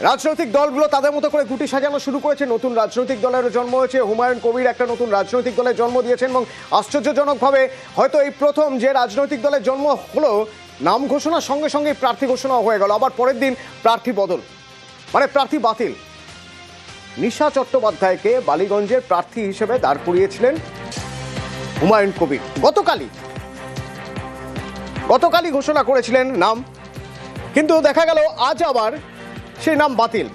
রাজনৈতিক দলগুলো তাদের মতো করে গুটি সাজানো শুরু করেছে। নতুন রাজনৈতিক দলেরও জন্ম হয়েছে। হুমায়ুন কবির একটা নতুন রাজনৈতিক দলের জন্ম দিয়েছেন এবং আশ্চর্যজনকভাবে হয়তো এই প্রথম যে রাজনৈতিক দলের জন্ম হলো, নাম ঘোষণার সঙ্গে সঙ্গে প্রার্থী ঘোষণা হয়ে গেল, আবার পরের দিন প্রার্থী বদল, মানে প্রার্থী বাতিল। নিশা চট্টোপাধ্যায়কে বালিগঞ্জের প্রার্থী হিসেবে দাঁড় করিয়েছিলেন হুমায়ুন কবির। গতকালই ঘোষণা করেছিলেন নাম, কিন্তু দেখা গেল আজ আবার সেই নাম বাতিল।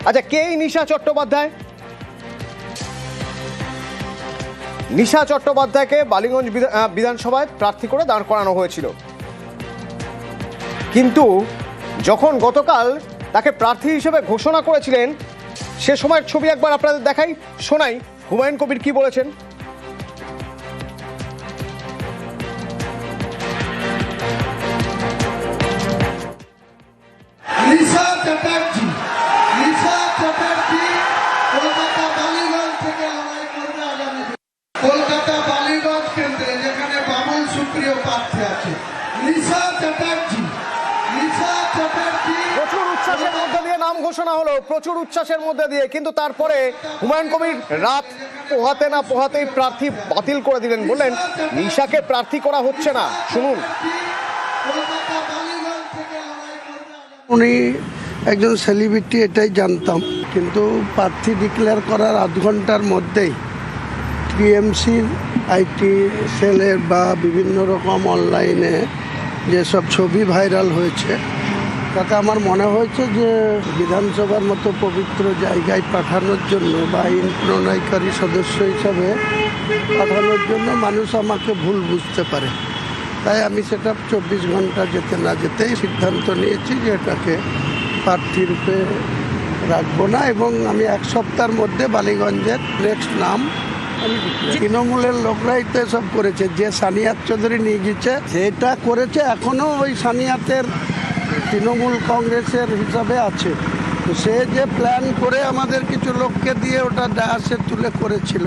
আচ্ছা, কে এই নিশা চট্টোপাধ্যায়? নিশা চট্টোপাধ্যায়কে বালিগঞ্জ বিধানসভায় প্রার্থী করে দাঁড় করানো হয়েছিল, কিন্তু যখন গতকাল তাকে প্রার্থী হিসেবে ঘোষণা করেছিলেন সে সময়ের ছবি একবার আপনাদের দেখাই, শোনাই হুমায়ুন কবির কি বলেছেন। কলকাতা বালিগঞ্জ কেন্দ্রে যেখানে বামুন সুপ্রিয় প্রার্থী আছে নিশা চ্যাটার্জি। প্রচুর উচ্ছ্বাসের মধ্যে দিয়ে নাম ঘোষণা হলো, প্রচুর উচ্ছ্বাসের মধ্যে দিয়ে, কিন্তু তারপরে হুমায়ুন কবির রাত পোহাতে না পোহাতেই প্রার্থী বাতিল করে দিলেন। বললেন নিশাকে প্রার্থী করা হচ্ছে না। শুনুন। উনি একজন সেলিব্রিটি এটাই জানতাম, কিন্তু প্রার্থী ডিক্লেয়ার করার আধ ঘন্টার মধ্যেই টিএমসির আইটি সেলের বা বিভিন্ন রকম অনলাইনে যেসব ছবি ভাইরাল হয়েছে তাতে আমার মনে হয়েছে যে বিধানসভার মতো পবিত্র জায়গায় পাঠানোর জন্য বা আইন প্রণয়নকারী সদস্য হিসাবে পাঠানোর জন্য মানুষ আমাকে ভুল বুঝতে পারে। তাই আমি সেটা 24 ঘন্টা যেতে না যেতেই সিদ্ধান্ত নিয়েছি যে এটাকে প্রার্থী রূপে রাখবো না, এবং আমি এক সপ্তাহের মধ্যে বালিগঞ্জের নেক্সট নাম তৃণমূলের লোকরাই তো এসব করেছে। যে সানিয়াত চৌধুরী নিয়ে গেছে যেটা করেছে এখনও ওই সানিয়াতের তৃণমূল কংগ্রেসের হিসাবে আছে। তো সে যে প্ল্যান করে আমাদের কিছু লোককে দিয়ে ওটা ডায়াসে তুলে করেছিল,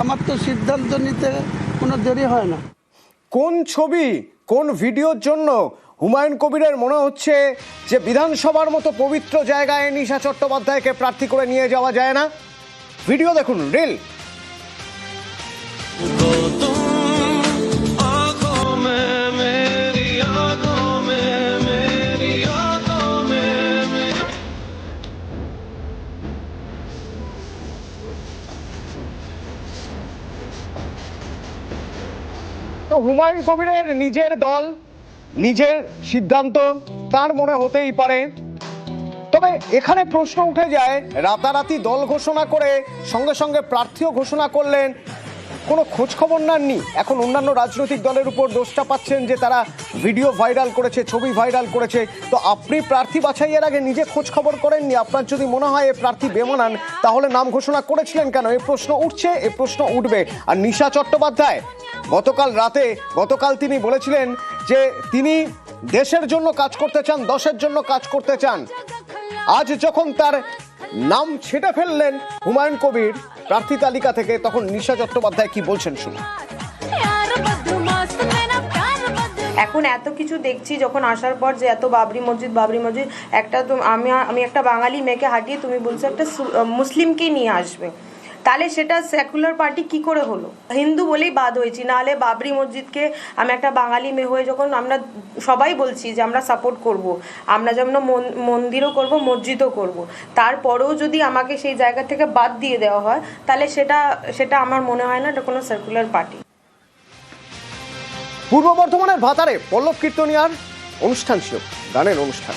আমার তো সিদ্ধান্ত নিতে কোনো দেরি হয় না। কোন ছবি কোন ভিডিওর জন্য হুমায়ুন কবিরের মনে হচ্ছে যে বিধানসভার মতো পবিত্র জায়গায় নিশা চট্টোপাধ্যায়কে প্রার্থী করে নিয়ে যাওয়া যায় না? ভিডিও দেখুন, রিল। তো হুমায়ুন কবিরের নিজের দল, নিজের সিদ্ধান্ত, তার মনে হতেই পারে। তবে এখানে প্রশ্ন উঠে যায়, রাতারাতি দল ঘোষণা করে সঙ্গে সঙ্গে প্রার্থীও ঘোষণা করলেন, কোনো খোঁজ খবর নেননি। এখন অন্যান্য রাজনৈতিক দলের উপর দোষটা পাচ্ছেন যে তারা ভিডিও ভাইরাল করেছে, ছবি ভাইরাল করেছে। তো আপনি প্রার্থী বাছাইয়ের আগে নিজে খোঁজ খবর করেননি? আপনার যদি মনে হয় এই প্রার্থী বেমানান, তাহলে নাম ঘোষণা করেছিলেন কেন? এই প্রশ্ন উঠছে, এই প্রশ্ন উঠবে। আর নিশা চট্টোপাধ্যায় গতকাল তিনি বলেছিলেন যে তিনি দেশের জন্য কাজ করতে চান, দশের জন্য কাজ করতে চান। আজ যখন তার নাম ছেটে ফেললেন হুমায়ুন কবির প্রার্থী তালিকা থেকে, তখন নিশা চট্টোপাধ্যায় কি বলছেন শুনুন। এখন এত কিছু দেখছি যখন আসার পর, যে এত বাবরি মসজিদ একটা, তো আমি একটা বাঙালি মেয়েকে হাঁটিয়ে তুমি বলছো একটা মুসলিমকেই নিয়ে আসবে, তাহলে সেটা সেকুলার পার্টি কি করে হলো? হিন্দু বলেই বাদ হয়েছি, নাহলে বাবরি মসজিদকে আমি একটা বাঙালি মেয়ে হয়ে যখন আমরা সবাই বলছি যে আমরা সাপোর্ট করব, আমরা যেমন মন্দিরও করব, মসজিদও করব, তারপরেও যদি আমাকে সেই জায়গা থেকে বাদ দিয়ে দেওয়া হয়, তাহলে সেটা আমার মনে হয় না এটা কোনো সেকুলার পার্টি। পূর্ব বর্ধমানের ভাতারে পল্লব কীর্তনিয়ার অনুষ্ঠান ছিল, গানের অনুষ্ঠান,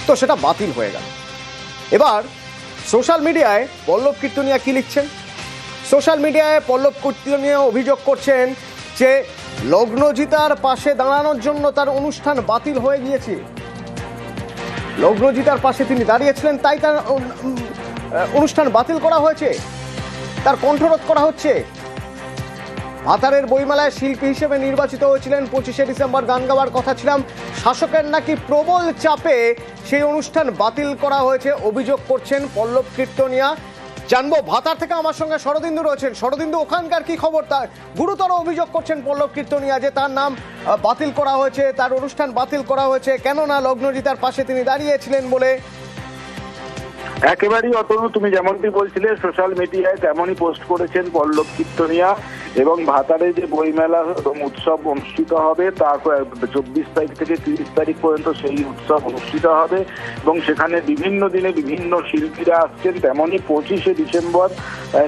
তো সেটা বাতিল হয়ে গেল। এবার সোশ্যাল মিডিয়ায় পল্লব কীর্তনিয়া কি লিখছেন? সোশ্যাল মিডিয়ায় পল্লব কীর্তনিয়া অভিযোগ করছেন যে লগ্নজিতার পাশে দাঁড়ানোর জন্য তার অনুষ্ঠান বাতিল হয়ে গিয়েছে। লগ্নজিতার পাশে তিনি দাঁড়িয়েছিলেন, তাই তার অনুষ্ঠান বাতিল করা হয়েছে, তার কণ্ঠরোধ করা হচ্ছে। ভাতারের বইমেলায় শিল্পী হিসেবে নির্বাচিত হয়েছিলেন, 25শে ডিসেম্বর গান গাওয়ার কথা ছিলাম, শাসকের নাকি প্রবল চাপে সেই অনুষ্ঠান বাতিল করা হয়েছে, অভিযোগ করছেন পল্লব কীর্তনিয়া। জানবো ভাতার থেকে আমার সঙ্গে শরদিন্দু রয়েছেন। শরদিন্দু, ওখানকার কি খবর? তার গুরুতর অভিযোগ করছেন পল্লব কীর্তনিয়া যে তার নাম বাতিল করা হয়েছে, তার অনুষ্ঠান বাতিল করা হয়েছে, কেননা লগ্নজিতার পাশে তিনি দাঁড়িয়েছিলেন বলে। একেবারেই অতনু, তুমি যেমনটি বলছিলে সোশ্যাল মিডিয়ায় তেমনই পোস্ট করেছেন পল্লব কীর্তনিয়া, এবং ভাতারে যে বইমেলা এবং উৎসব অনুষ্ঠিত হবে তা 24 তারিখ থেকে 30 তারিখ পর্যন্ত সেই উৎসব অনুষ্ঠিত হবে এবং সেখানে বিভিন্ন দিনে বিভিন্ন শিল্পীরা আসছেন। তেমনই 25শে ডিসেম্বর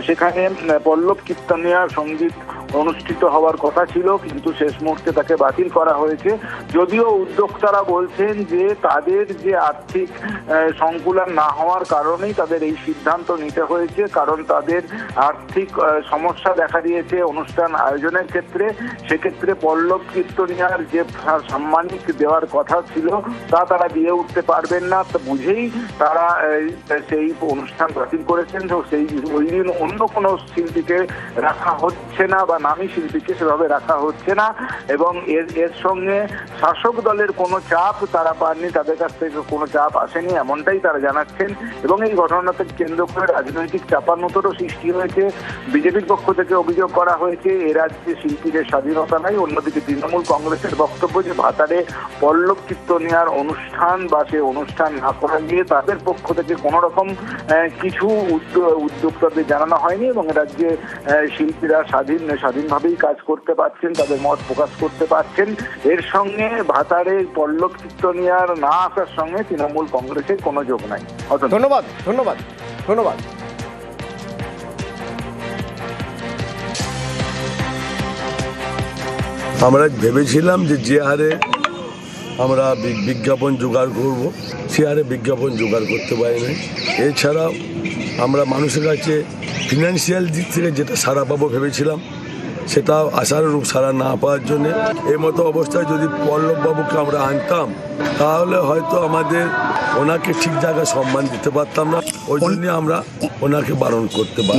সেখানে পল্লব কীর্তনিয়ার সঙ্গীত অনুষ্ঠিত হওয়ার কথা ছিল, কিন্তু শেষ মুহূর্তে তাকে বাতিল করা হয়েছে। যদিও উদ্যোক্তারা বলছেন যে তাদের যে আর্থিক সংকুলন না হওয়ার কারণেই তাদের এই সিদ্ধান্ত নিতে হয়েছে, কারণ তাদের আর্থিক সমস্যা দেখা দিয়েছে অনুষ্ঠান আয়োজনের ক্ষেত্রে। সেক্ষেত্রে পল্লব কীর্তনিয়ার যে সাম্মানিক দেওয়ার কথা ছিল তা তারা দিয়ে উঠতে পারবেন না, তা বুঝেই তারা সেই অনুষ্ঠান বাতিল করেছেন। তো সেই ওই দিন অন্য কোনো শিল্পীকে রাখা হচ্ছে না বা নামী শিল্পীকে সেভাবে রাখা হচ্ছে না, এবং এর সঙ্গে শাসক দলের কোনো চাপ তারা পাননি, তাদের কাছ থেকে কোনো চাপ আসেনি এমনটাই তারা জানাচ্ছেন। এবং এই ঘটনাকে কেন্দ্র করে রাজনৈতিক চাপানোতরও সৃষ্টি হয়েছে। বিজেপির পক্ষ থেকে অভিযোগ করা হয়েছে এ রাজ্যে শিল্পীদের স্বাধীনতা নাই। অন্যদিকে তৃণমূল কংগ্রেসের বক্তব্য যে ভাতারে পল্লব কীর্তনিয়ার অনুষ্ঠান বা সে অনুষ্ঠান না করা নিয়ে তাদের পক্ষ থেকে কোনো রকম কিছু উদ্যোক্তাদের জানানো হয়নি, এবং রাজ্যে শিল্পীরা স্বাধীনভাবেই কাজ করতে পারছেন, তাদের মত প্রকাশ করতে পারছেন। এর সঙ্গে ভাতারে পল্লব কীর্তনিয়ার না আসার সঙ্গে তৃণমূল কংগ্রেসের কোনো যোগ নাই। ধন্যবাদ ধন্যবাদ ধন্যবাদ। আমরা ভেবেছিলাম যে হারে আমরা বিজ্ঞাপন জোগাড় করব, সে হারে বিজ্ঞাপন জোগাড় করতে পারিনি। এছাড়াও আমরা মানুষের কাছে ফিনান্সিয়াল দিক থেকে যেটা সাড়া পাবো ভেবেছিলাম, সেটাও আশানুরূপ সাড়া না পাওয়ার জন্যে এই মতো অবস্থায় যদি পল্লববাবুকে আমরা আনতাম তাহলে হয়তো আমাদের ওনাকে ঠিক জায়গায় সম্মান দিতে পারতাম না। ওই জন্য আমরা ওনাকে বারণ করতে পারি।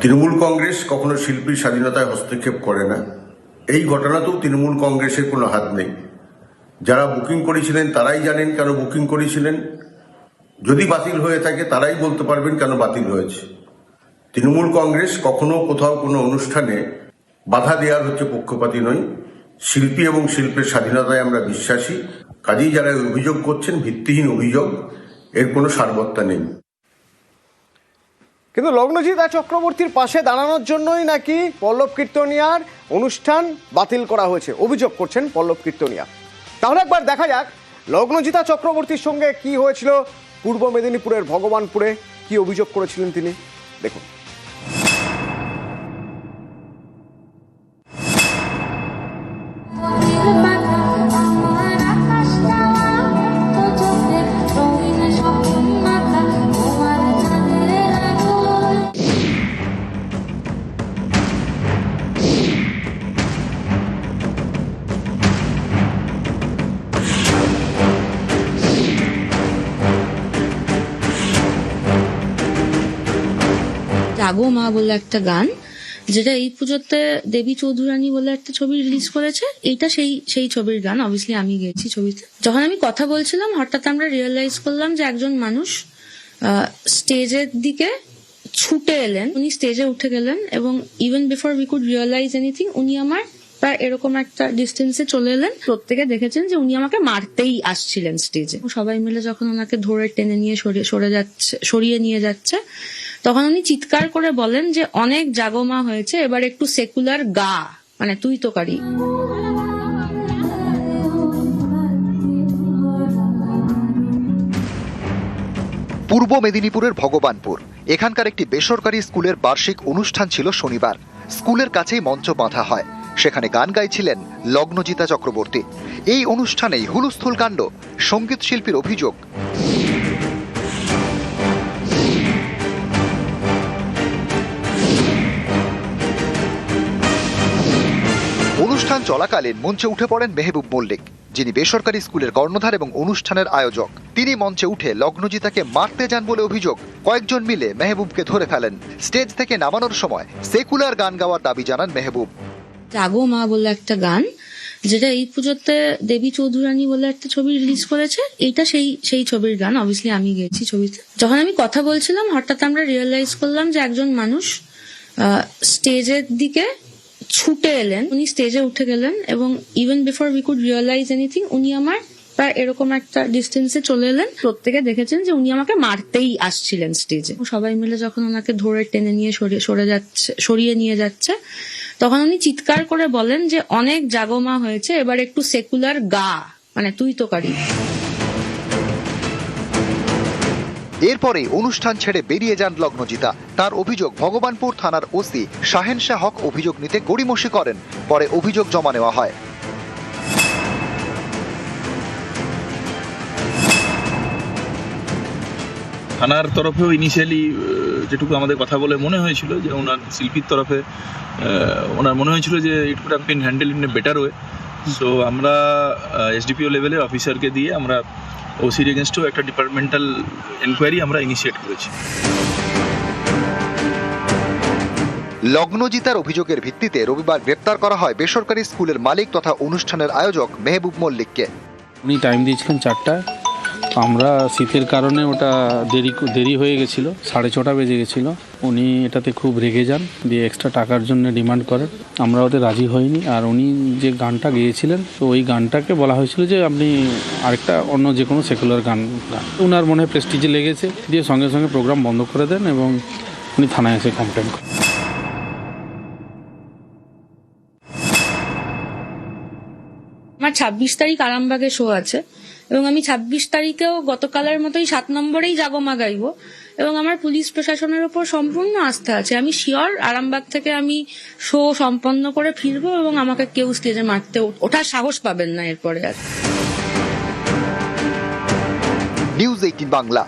তৃণমূল কংগ্রেস কখনো শিল্পীর স্বাধীনতায় হস্তক্ষেপ করে না। এই ঘটনাতেও তৃণমূল কংগ্রেসের কোনো হাত নেই। যারা বুকিং করেছিলেন তারাই জানেন কেন বুকিং করেছিলেন। যদি বাতিল হয়ে থাকে তারাই বলতে পারবেন কেন বাতিল হয়েছে। তৃণমূল কংগ্রেস কখনো কোথাও কোনো অনুষ্ঠানে বাধা দেওয়ার হচ্ছে পক্ষপাতী নয়। শিল্পী এবং শিল্পের স্বাধীনতায় আমরা বিশ্বাসী। কাজেই যারা অভিযোগ করছেন ভিত্তিহীন অভিযোগ, এর কোনো সারবত্তা নেই। কিন্তু লগ্নজিৎ চক্রবর্তীর পাশে দাঁড়ানোর জন্যই নাকি পল্লব কীর্তনিয়ার অনুষ্ঠান বাতিল করা হয়েছে, অভিযোগ করছেন পল্লব কীর্তনিয়া। তাহলে একবার দেখা যাক লগ্নজিতা চক্রবর্তীর সঙ্গে কি হয়েছিল পূর্ব মেদিনীপুরের ভগবানপুরে, কি অভিযোগ করেছিলেন তিনি, দেখুন। জাগো মা বলে একটা গান, যেটা এই পুজোতে দেবী চৌধুরানী বলে একটা ছবি রিলিজ করেছে। এইটা সেই ছবির গান, অবভিয়াসলি আমি গেছি ছবিতে। যখন আমি কথা বলছিলাম হঠাৎ আমরা রিয়েলাইজ করলাম যে একজন মানুষ স্টেজের দিকে ছুটে এলেন, উনি স্টেজে উঠে গেলেন, এবং even before we could realize anything উনি আমার প্রায় এরকম একটা ডিস্টেন্সে চলে এলেন। প্রত্যেকে দেখেছেন যে উনি আমাকে মারতেই আসছিলেন স্টেজে। সবাই মিলে যখন ওনাকে ধরে টেনে নিয়ে সরিয়ে নিয়ে যাচ্ছে, তখন উনি চিৎকার করে বলেন যে অনেক জাগমা হয়েছে, এবার একটু সেকুলার গা, মানে তুই তো কারি। পূর্ব মেদিনীপুরের ভগবানপুর, এখানকার একটি বেসরকারি স্কুলের বার্ষিক অনুষ্ঠান ছিল শনিবার। স্কুলের কাছেই মঞ্চ বাঁধা হয়, সেখানে গান গাইছিলেন লগ্নজিতা চক্রবর্তী। এই অনুষ্ঠানেই হুলস্থুল কাণ্ড, সঙ্গীত শিল্পীর অভিযোগ। অনুষ্ঠান চলাকালীন মঞ্চে উঠে পড়েন মেহবুব মল্লিক, যিনি বেসরকারি স্কুলের কর্ণধার এবং অনুষ্ঠানের আয়োজক। তিনি মঞ্চে উঠে লগ্নজিতাকে মারতে যান বলে অভিযোগ। কয়েকজন মিলে মেহবুবকে ধরে ফেলেন। স্টেজ থেকে নামানোর সময় সেকুলার গান গাওয়ার দাবি জানান মেহবুব। জাগো মা বলে একটা গান, যেটা এই পুজোতে দেবী চৌধুরানী বলে একটা ছবি রিলিজ করেছে। এইটা সেই ছবির গান, অবভিয়াসলি আমি গেছি ছবিতে। যখন আমি কথা বলছিলাম হঠাৎ আমরা রিয়েলাইজ করলাম যে একজন মানুষ স্টেজের দিকে ছুটে এলেন, উনি স্টেজে উঠে গেলেন, এবং even before we could realize anything উনি আমার প্রায় এরকম একটা ডিস্টেন্সে চলে এলেন। প্রত্যেকে দেখেছেন যে উনি আমাকে মারতেই আসছিলেন স্টেজে। সবাই মিলে যখন ওনাকে ধরে টেনে নিয়ে সরিয়ে নিয়ে যাচ্ছে, তখন উনি চিৎকার করে বলেন যে অনেক জাগমা হয়েছে, এবার একটু সেকুলার গা, মানে তুই তো কারি। এরপরে অনুষ্ঠান ছেড়ে বেরিয়ে যান লগ্নজিতা। তার অভিযোগ, ভগবানপুর থানার ওসি শাহেন শাহ হক অভিযোগ নিতে গড়িমসি করেন। পরে অভিযোগ জমা নেওয়া হয়। থানার তরফেও ইনিশিয়ালি যেটুকু আমাদের কথা বলে মনে হয়েছিল যে ওনার শিল্পীর তরফে ওনার মনে হয়েছিল যে it could have been handle in a better way. So আমরা এসডিপিও লেভেলের অফিসারকে দিয়ে আমরা ওসির এগেনস্টও একটা ডিপার্টমেন্টাল এনকোয়ারি আমরা ইনিশিয়েট করেছি। লগ্নজিতার অভিযোগের ভিত্তিতে রবিবার গ্রেপ্তার করা হয় বেসরকারি স্কুলের মালিক তথা অনুষ্ঠানের আয়োজক মেহবুব মল্লিককে। উনি টাইম দিয়েছিলেন 4টায়, আমরা শীতের কারণে ওটা দেরি হয়ে গেছিল, 6:30 বেজে গেছিল। উনি এটাতে খুব রেগে যান, দিয়ে এক্সট্রা টাকার জন্য ডিমান্ড করেন। আমরা ওতে রাজি হইনি। আর উনি যে গানটা গেয়েছিলেন, তো ওই গানটাকে বলা হয়েছিল যে আপনি আরেকটা অন্য যে কোনো সেকুলার গান। ওনার মনে হয় প্রেস্টিজে লেগেছে, দিয়ে সঙ্গে সঙ্গে প্রোগ্রাম বন্ধ করে দেন এবং উনি থানায় এসে কমপ্লেন করেন। আমার 26 তারিখ আরামবাগে শো আছে এবং আমি 26 তারিখেও গতকালের মতোই 7 নম্বরেই জাগমা গাইবো এবং আমার পুলিশ প্রশাসনের উপর সম্পূর্ণ আস্থা আছে। আমি শিওর আরামবাগ থেকে আমি শো সম্পন্ন করে ফিরবো এবং আমাকে কেউ স্টেজে মারতে ওঠার সাহস পাবেন না এরপরে আর। নিউজ 18 বাংলা।